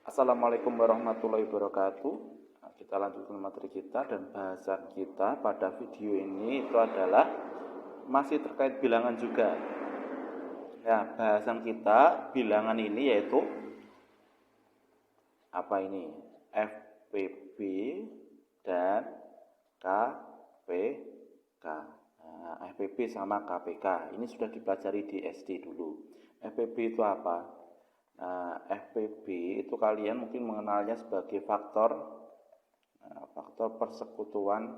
Assalamualaikum warahmatullahi wabarakatuh. Kita lanjutkan materi kita dan bahasan kita pada video ini itu adalah masih terkait bilangan juga. Ya, bahasan kita bilangan ini yaitu apa ini? FPB dan KPK. Nah, FPB sama KPK ini sudah dipelajari di SD dulu. FPB itu apa? Nah, FPB itu kalian mungkin mengenalnya sebagai faktor persekutuan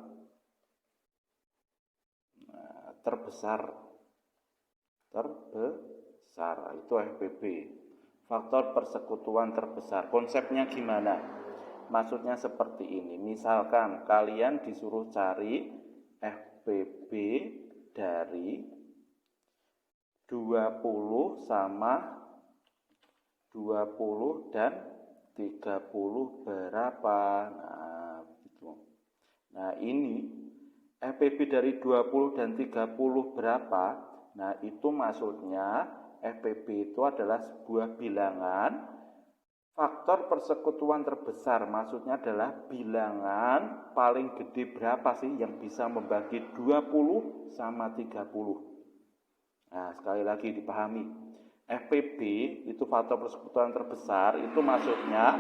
terbesar itu FPB, faktor persekutuan terbesar. Konsepnya gimana? Maksudnya seperti ini, misalkan kalian disuruh cari FPB dari 20 sama 20 dan 30 berapa? Nah, begitu. Nah, ini FPB dari 20 dan 30 berapa? Nah, itu maksudnya FPB itu adalah sebuah bilangan faktor persekutuan terbesar. Maksudnya adalah bilangan paling gede berapa sih yang bisa membagi 20 sama 30. Nah, sekali lagi dipahami. FPB itu faktor persekutuan terbesar, itu maksudnya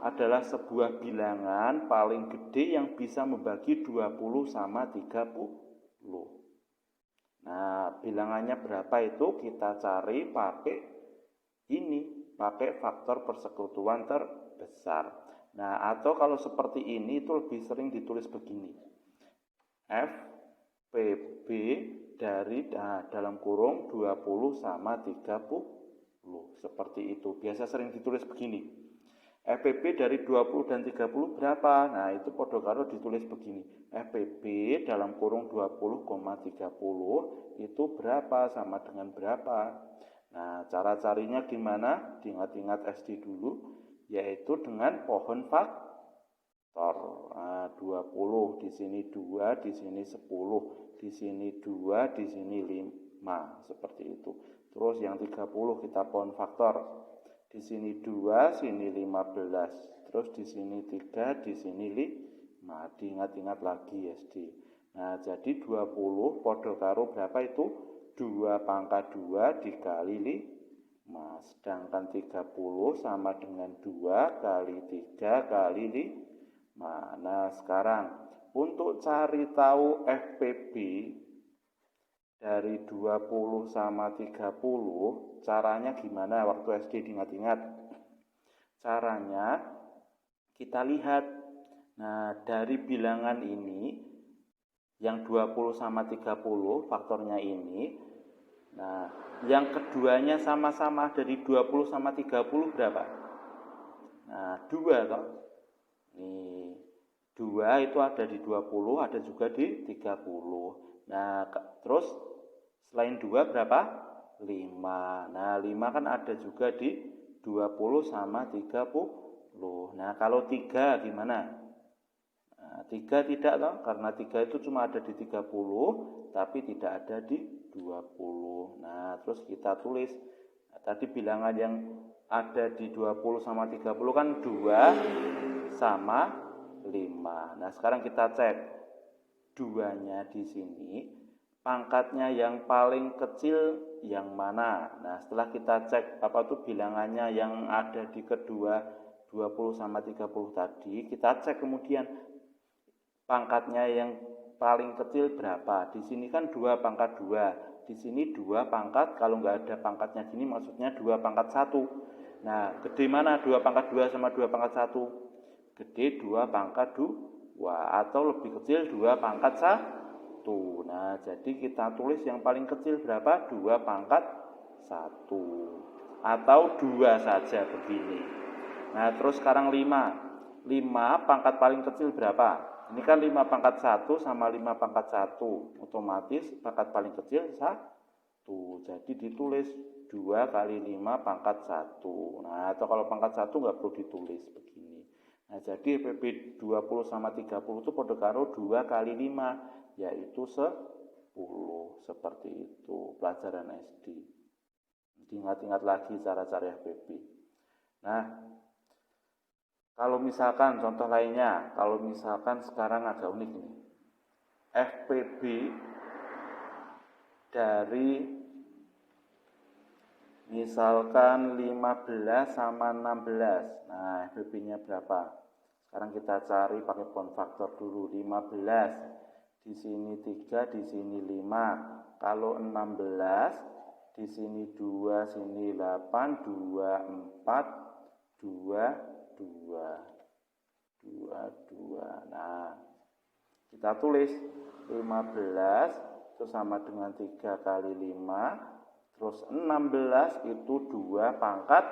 adalah sebuah bilangan paling gede yang bisa membagi 20 sama 30. Nah, bilangannya berapa itu kita cari pakai faktor persekutuan terbesar. Nah, atau kalau seperti ini itu lebih sering ditulis begini. FPB dari dalam kurung 20 sama 30. Seperti itu. Biasa sering ditulis begini. FPB dari 20 dan 30 berapa? Nah, itu podo karo ditulis begini. FPB dalam kurung 20,30 itu berapa? Sama dengan berapa? Nah, cara carinya gimana? Diingat-ingat SD dulu, yaitu dengan pohon faktor. Nah, 20, di sini 2, di sini 10, di sini 2, di sini 5, seperti itu. Terus yang 30 kita pohon faktor. Di sini 2, sini 15. Terus di sini 3, di sini 5. Diingat-ingat lagi SD. Nah, jadi 20 podo karo berapa itu? 2 pangkat 2 dikali 5. Sedangkan 30 sama dengan 2 kali 3 kali 5. Nah, sekarang untuk cari tahu FPB dari 20 sama 30, caranya gimana waktu SD diingat-ingat? Caranya kita lihat. Nah, dari bilangan ini yang 20 sama 30 faktornya ini. Nah, yang keduanya sama-sama dari 20 sama 30 berapa? Nah, 2 toh. Nih, 2 itu ada di 20, ada juga di 30. Nah, terus selain 2 berapa? 5. Nah, 5 kan ada juga di 20 sama 30. Nah, kalau 3 gimana? Nah, 3 tidak toh, karena 3 itu cuma ada di 30, tapi tidak ada di 20. Nah, terus kita tulis. Nah, tadi bilangan yang ada di 20 sama 30 kan 2 sama 5. Nah, sekarang kita cek 2-nya di sini. Pangkatnya yang paling kecil yang mana? Nah, setelah kita cek bilangannya yang ada di kedua 20 sama 30 tadi, kita cek kemudian pangkatnya yang paling kecil berapa? Di sini kan 2 pangkat 2. Di sini 2 pangkat, kalau nggak ada pangkatnya gini maksudnya 2 pangkat 1. Nah, gede mana 2 pangkat 2 sama 2 pangkat 1? Gede 2 pangkat 2 atau lebih kecil 2 pangkat 1. Nah, jadi kita tulis yang paling kecil berapa? 2 pangkat 1. Atau 2 saja begini. Nah, terus sekarang 5. 5 pangkat paling kecil berapa? Ini kan 5 pangkat 1 sama 5 pangkat 1. Otomatis pangkat paling kecil 1. Jadi ditulis 2 kali 5 pangkat 1. Nah, atau kalau pangkat 1 nggak perlu ditulis begini. Nah, jadi FPB 20 sama 30 itu podo karo 2 kali 5. Yaitu 10. Seperti itu pelajaran SD. Diingat-ingat lagi cara-cara FPB. Nah, Kalau misalkan contoh lainnya, kalau misalkan sekarang agak unik nih. FPB dari misalkan 15 sama 16. Nah, FPB-nya berapa? Sekarang kita cari pakai bond factor dulu. 15 di sini 3, di sini 5. Kalau 16 di sini 2, sini 8, 2, 4, 2, 2. 2. Nah, kita tulis 15 itu sama dengan 3 kali 5. Terus 16 itu 2 pangkat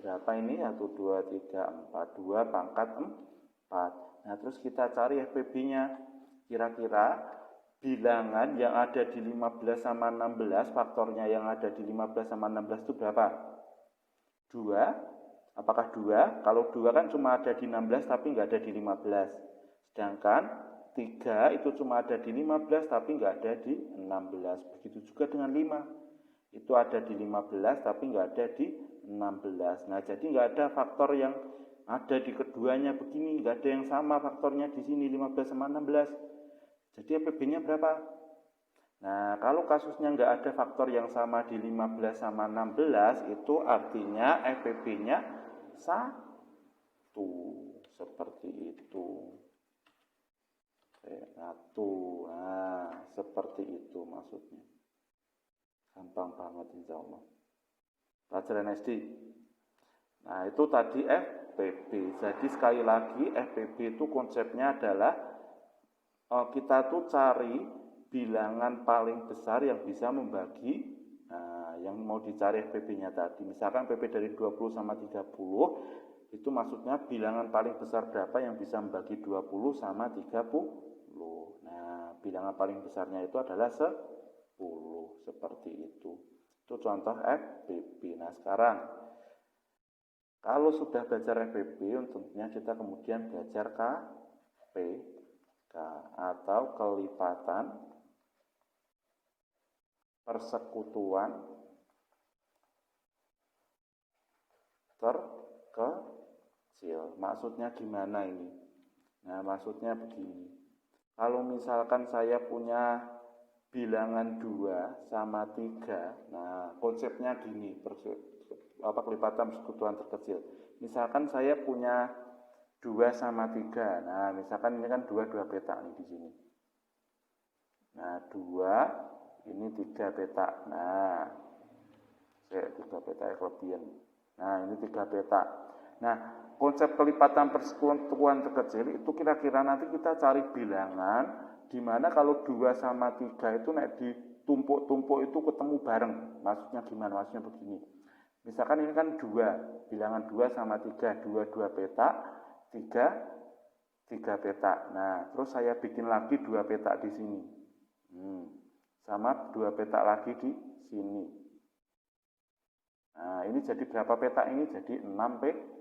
berapa ini? 1, 2, 3, 4. 2 pangkat 4. Nah, terus kita cari FPB-nya. Kira-kira bilangan yang ada di 15 sama 16, faktornya yang ada di 15 sama 16 itu berapa? 2. Apakah 2? Kalau 2 kan cuma ada di 16 tapi nggak ada di 15. Sedangkan 3 itu cuma ada di 15 tapi nggak ada di 16. Begitu juga dengan 5. Itu ada di 15 tapi nggak ada di 16. Nah, jadi nggak ada faktor yang ada di keduanya begini. Nggak ada yang sama faktornya di sini 15 sama 16. Jadi FPB-nya berapa? Nah, kalau kasusnya nggak ada faktor yang sama di 15 sama 16, itu artinya FPB-nya 1. Seperti itu. 1. Nah, seperti itu maksudnya. Gampang banget insya Allah. Pelajaran SD. Nah, itu tadi FPB. Jadi sekali lagi FPB itu konsepnya adalah kita tuh cari bilangan paling besar yang bisa membagi yang mau dicari FPB-nya tadi. Misalkan FPB dari 20 sama 30, itu maksudnya bilangan paling besar berapa yang bisa membagi 20 sama 30. Nah, bilangan paling besarnya itu adalah 10, seperti itu. Itu contoh FPB. Nah, sekarang kalau sudah belajar FPB, tentunya kita kemudian belajar KPK atau kelipatan persekutuan terkecil. Maksudnya gimana ini? Nah, maksudnya begini. Kalau misalkan saya punya bilangan 2 sama 3, nah konsepnya gini, kelipatan persekutuan terkecil. Misalkan saya punya 2 sama 3. Nah, misalkan ini kan 2 petak nih di sini. Nah, 2, ini 3 petak. Nah, 3 petak kelebihan. Nah, ini 3 petak. Nah, konsep kelipatan persekutuan terkecil itu kira-kira nanti kita cari bilangan di mana kalau 2 sama 3 itu nek ditumpuk-tumpuk itu ketemu bareng. Maksudnya gimana? Maksudnya begini. Misalkan ini kan 2, bilangan 2 sama 3, 2 petak, 3 petak. Nah, terus saya bikin lagi 2 petak di sini. Sama 2 petak lagi di sini. Nah, ini jadi berapa petak ini? Jadi 6 petak.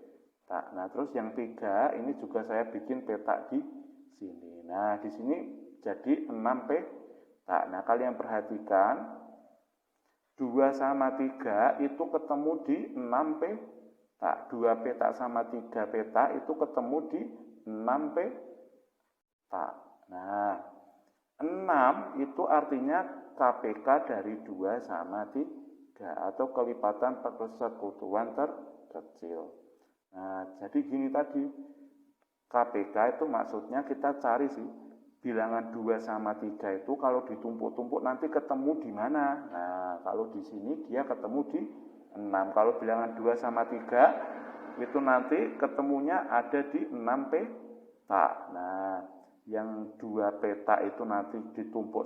Nah, terus yang 3 ini juga saya bikin petak di sini. Nah, di sini jadi 6 petak. Nah, kalian perhatikan 2 sama 3 itu ketemu di 6 petak. 2 petak sama 3 petak itu ketemu di 6 petak. Nah, 6 itu artinya KPK dari 2 sama 3 atau kelipatan persekutuan terkecil. Nah, jadi gini tadi, KPK itu maksudnya kita cari sih bilangan 2 sama 3 itu kalau ditumpuk-tumpuk nanti ketemu di mana? Nah, kalau di sini dia ketemu di 6. Kalau bilangan 2 sama 3 itu nanti ketemunya ada di 6 petak. Nah, yang 2 petak itu nanti ditumpuk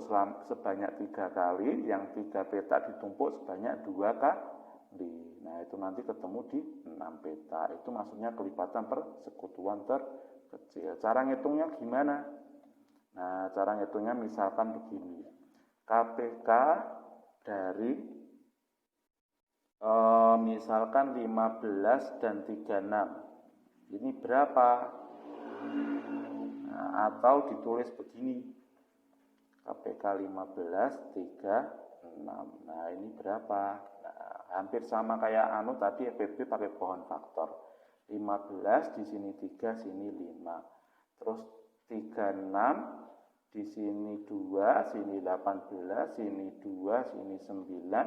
sebanyak 3 kali, yang 3 petak ditumpuk sebanyak 2 kali. Nah, itu nanti ketemu di 6 petak. Itu maksudnya kelipatan persekutuan terkecil. Cara ngitungnya gimana? Nah, cara ngitungnya misalkan begini. KPK dari misalkan 15 dan 36. Ini berapa? Nah, atau ditulis begini. KPK 15, 36. Nah, ini berapa? Nah, hampir sama kayak tadi FPB pakai pohon faktor. 15, di sini 3, sini 5. Terus 36, di sini 2, sini 18, sini 2, sini 9,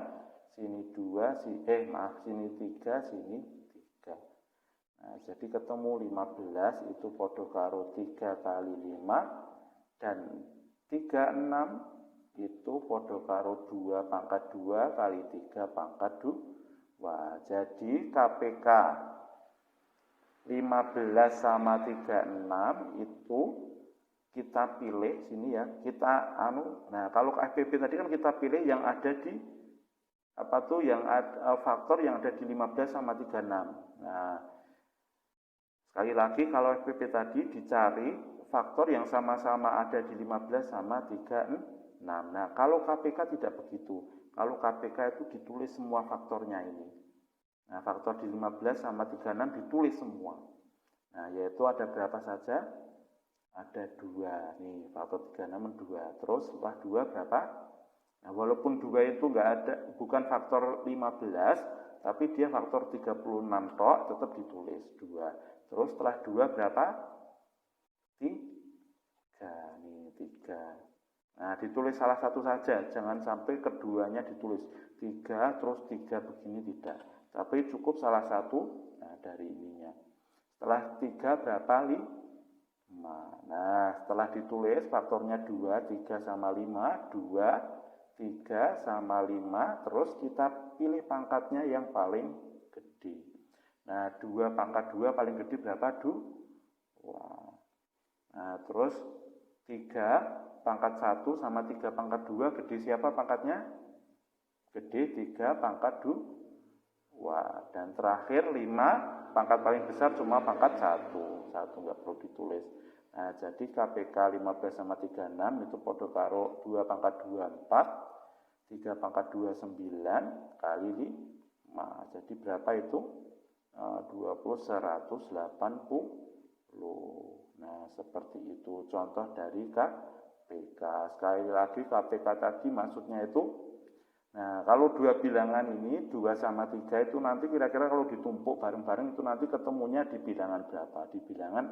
sini 2, sini 3, sini 3. Nah, jadi ketemu 15 itu podo karo 3 kali 5 dan 36 itu podo karo 2 pangkat 2 kali 3 pangkat 2. Jadi KPK 15 sama 36 itu kita pilih sini ya, nah kalau FPP tadi kan kita pilih yang ada di faktor yang ada di 15 sama 36. Nah, sekali lagi kalau FPP tadi dicari faktor yang sama-sama ada di 15 sama 36. Nah, kalau KPK tidak begitu. Kalau KPK itu ditulis semua faktornya ini. Nah, faktor di 15 sama 36 ditulis semua. Nah, yaitu ada berapa saja? Ada 2. Nih, faktor 36 2. Terus setelah 2 berapa? Nah, walaupun 2 itu bukan faktor 15, tapi dia faktor 36 tok, tetap ditulis 2. Terus setelah 2 berapa? 3. Nih, 3. Nah, ditulis salah satu saja, jangan sampai keduanya ditulis 3, terus 3 begini, tidak. Tapi cukup salah satu, nah dari ininya. Setelah 3 berapa? 5. Nah, setelah ditulis faktornya 2, 3 sama 5, 2, 3 sama 5, terus kita pilih pangkatnya yang paling gede. Nah, 2 pangkat 2 paling gede berapa? 2. Nah, terus 3 pangkat 1 sama 3 pangkat 2, gede siapa pangkatnya? Gede 3 pangkat 2. Dan terakhir 5, pangkat paling besar cuma pangkat 1. 1 nggak perlu ditulis. Nah, jadi KPK 15 sama 36 itu podo karo 2 pangkat 2, 4, 3 pangkat 2, 9, kali 5. Jadi berapa itu? 20, 180. Nah, seperti itu contoh dari KPK. Sekali lagi KPK tadi maksudnya itu, nah kalau dua bilangan ini 2 sama 3 itu nanti kira-kira kalau ditumpuk bareng-bareng itu nanti ketemunya di bilangan berapa? Di bilangan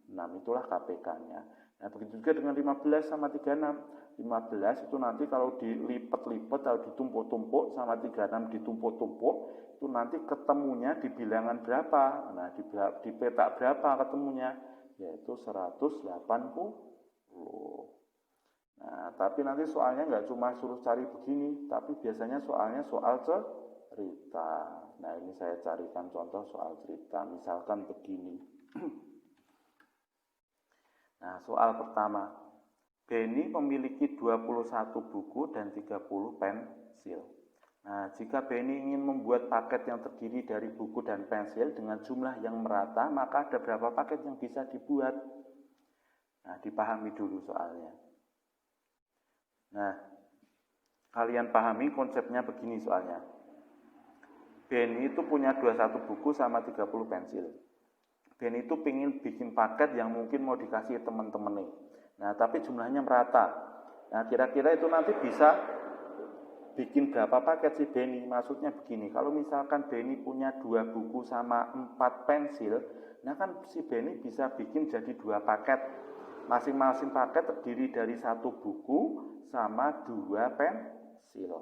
6, itulah KPK-nya. Nah, begitu juga dengan 15 sama 36. 15 itu nanti kalau dilipat-lipat atau ditumpuk-tumpuk sama 36 ditumpuk-tumpuk, itu nanti ketemunya di bilangan berapa? Nah, di petak berapa ketemunya? Yaitu 180. Nah, tapi nanti soalnya nggak cuma suruh cari begini, tapi biasanya soalnya soal cerita. Nah, ini saya carikan contoh soal cerita, misalkan begini. Nah, soal pertama, Benny memiliki 21 buku dan 30 pensil. Nah, jika Benny ingin membuat paket yang terdiri dari buku dan pensil dengan jumlah yang merata, maka ada berapa paket yang bisa dibuat? Nah, dipahami dulu soalnya. Nah, kalian pahami konsepnya begini soalnya. Benny itu punya 21 buku sama 30 pensil. Benny itu pengen bikin paket yang mungkin mau dikasih teman-teman nih. Nah, tapi jumlahnya merata. Nah, kira-kira itu nanti bisa bikin berapa paket sih Benny? Maksudnya begini, kalau misalkan Benny punya 2 buku sama 4 pensil, nah kan si Benny bisa bikin jadi 2 paket. Masing-masing paket terdiri dari 1 buku sama 2 pensil.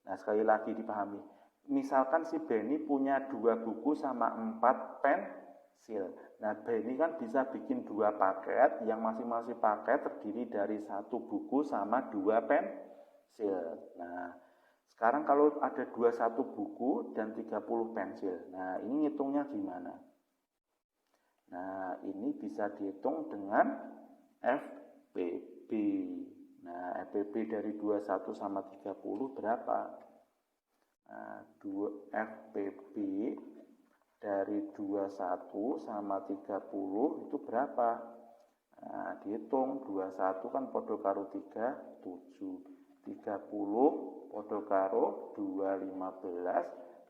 Nah, sekali lagi dipahami. Misalkan si Benny punya 2 buku sama 4 pensil. Nah, Benny kan bisa bikin 2 paket yang masing-masing paket terdiri dari 1 buku sama 2 pensil. Nah, sekarang kalau ada 21 buku dan 30 pensil. Nah, ini ngitungnya gimana? Nah, ini bisa dihitung dengan FPP. Nah, FPP dari 21 sama 30 berapa? Nah, FPP dari 21 sama 30 itu berapa? Nah, dihitung 21 kan podo karo 3, 7. 30 podo karo 2, 15,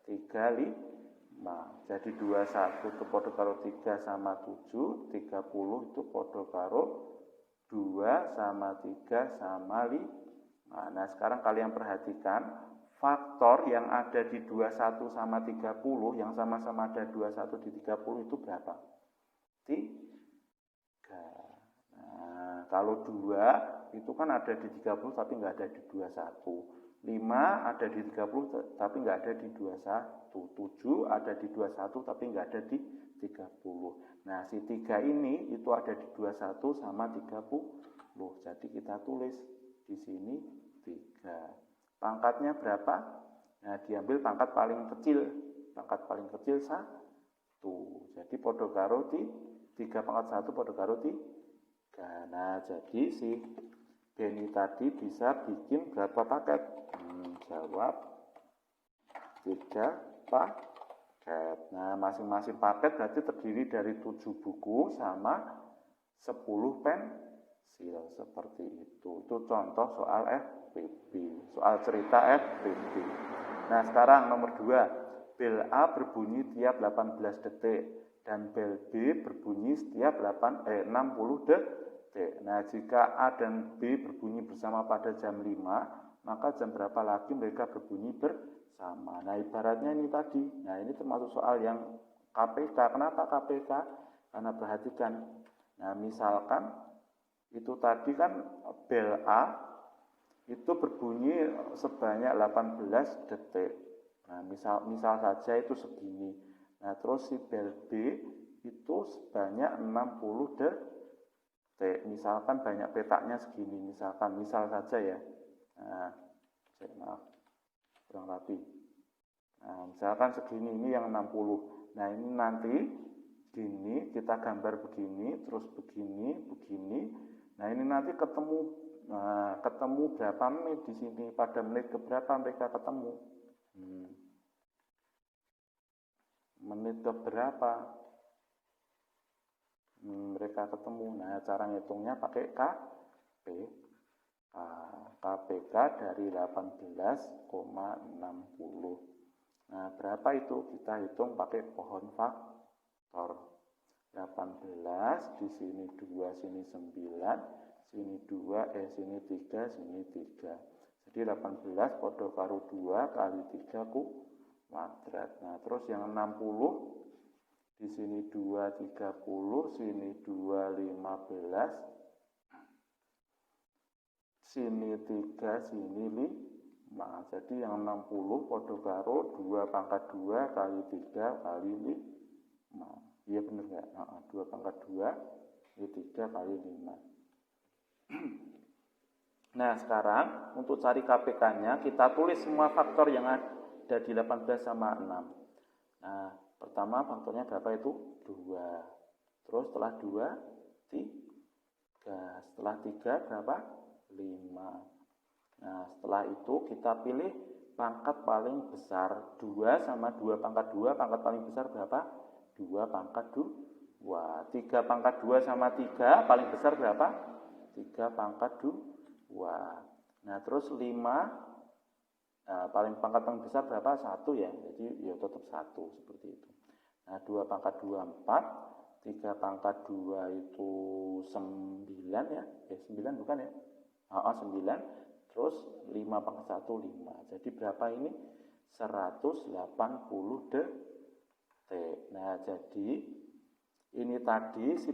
3, 5. Jadi 21 itu podo karo 3 sama 7, 30 itu podo karo 2 sama 3 sama 5. Nah, sekarang kalian perhatikan faktor yang ada di 21 sama 30, yang sama-sama ada 21 di 30 itu berapa? 3. Nah, kalau 2 itu kan ada di 30 tapi nggak ada di 21. 5 ada di 30 tapi nggak ada di 21. 7 ada di 21 tapi nggak ada di 30. Nah, si 3 ini itu ada di 21 sama 30. Jadi kita tulis di sini 3. Pangkatnya berapa? Nah, diambil pangkat paling kecil. Pangkat paling kecil 1. Jadi podo karo 3 pangkat 1 podo karo 3. Nah, jadi si Benny tadi bisa bikin berapa paket? Jawab 3 paket. Nah, masing-masing paket berarti terdiri dari 7 buku sama 10 pensil. Seperti itu. Itu contoh soal FPB. Soal cerita FPB. Nah, sekarang nomor 2. Bel A berbunyi tiap 18 detik dan bel B berbunyi setiap 60 detik. Nah, jika A dan B berbunyi bersama pada jam 5, maka jam berapa lagi mereka berbunyi bersama. Nah, ibaratnya ini tadi. Nah, ini termasuk soal yang KPK. Kenapa KPK? Karena perhatikan. Nah, misalkan itu tadi kan bel A itu berbunyi sebanyak 18 detik. Nah, misal saja itu segini. Nah, terus si bel B itu sebanyak 60 detik. Misalkan banyak petaknya segini. Misal saja ya. Nah, maaf, kurang rapi. Nah, misalkan segini, ini yang 60. Nah, ini nanti gini, kita gambar begini, terus begini. Nah, ini nanti ketemu. Nah, ketemu berapa menit di sini? Pada menit keberapa mereka ketemu? Menit keberapa mereka ketemu? Nah, cara ngitungnya pakai KPK dari 18,60. Nah, berapa itu? Kita hitung pakai pohon faktor. 18, di sini 2, sini 9, sini 2, sini 3, sini 3. Jadi 18 podo karo 2 kali 3 kuadrat. Nah, terus yang 60, di sini 2, 30, sini 2, 15, sini 3, sini 5. Jadi yang 60 podo karo 2 pangkat 2 kali 3 kali 5. Iya benar nggak? 2 pangkat 2 kali 3 kali 5. Nah, sekarang untuk cari KPK-nya kita tulis semua faktor yang ada di 18 sama 6. Nah, pertama faktornya berapa itu? 2. Terus setelah 2, 3. Setelah 3 berapa? 5. Nah, setelah itu kita pilih pangkat paling besar. 2 sama 2 pangkat 2, pangkat paling besar berapa? 2 pangkat 2. 3 pangkat 2 sama 3, paling besar berapa? 3 pangkat 2. Nah, terus 5, pangkat paling besar berapa? 1 ya. Jadi ya tetap 1 seperti itu. Nah, 2 pangkat 2, 4. 3 pangkat 2 itu 9 ya. 9 bukan ya? 9. Terus 5 pangkat 1, 5. Jadi berapa ini? 180 detik. Nah, jadi ini tadi si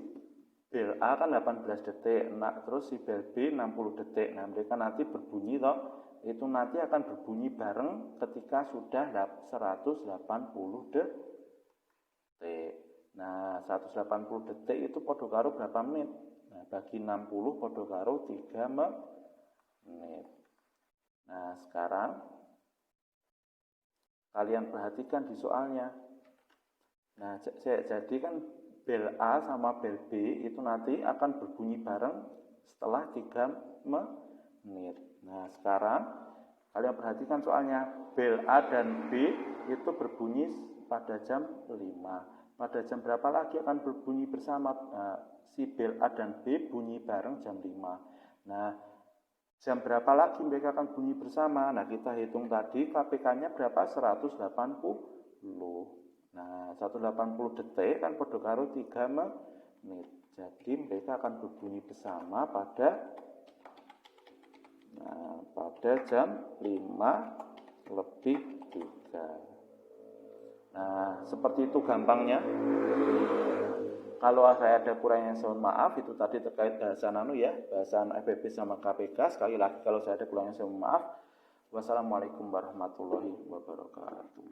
bel A kan 18 detik. Nah, terus si bel B 60 detik. Nah, mereka nanti berbunyi toh. Itu nanti akan berbunyi bareng ketika sudah 180 detik. Nah, 180 detik itu podo karo berapa menit? Nah, bagi 60 podo karo 3 menit. Nah, sekarang kalian perhatikan di soalnya. Nah, jadi kan bel A sama bel B itu nanti akan berbunyi bareng setelah 3 menit. Nah, sekarang kalian perhatikan soalnya. Bel A dan B itu berbunyi pada jam 5. Pada jam berapa lagi akan berbunyi bersama? Nah, si bel A dan B bunyi bareng jam 5. Nah, jam berapa lagi mereka akan bunyi bersama? Nah, kita hitung tadi KPK-nya berapa? 180. Nah, 180 detik kan podo karo 3 menit. Jadi mereka akan berbunyi bersama pada jam 5 lebih 3. Nah, seperti itu gampangnya. Kalau saya ada kurangnya, mohon maaf. Itu tadi terkait bahasan bahasan FEB sama KPK. Sekali lagi, kalau saya ada kurangnya, mohon maaf. Wassalamualaikum warahmatullahi wabarakatuh.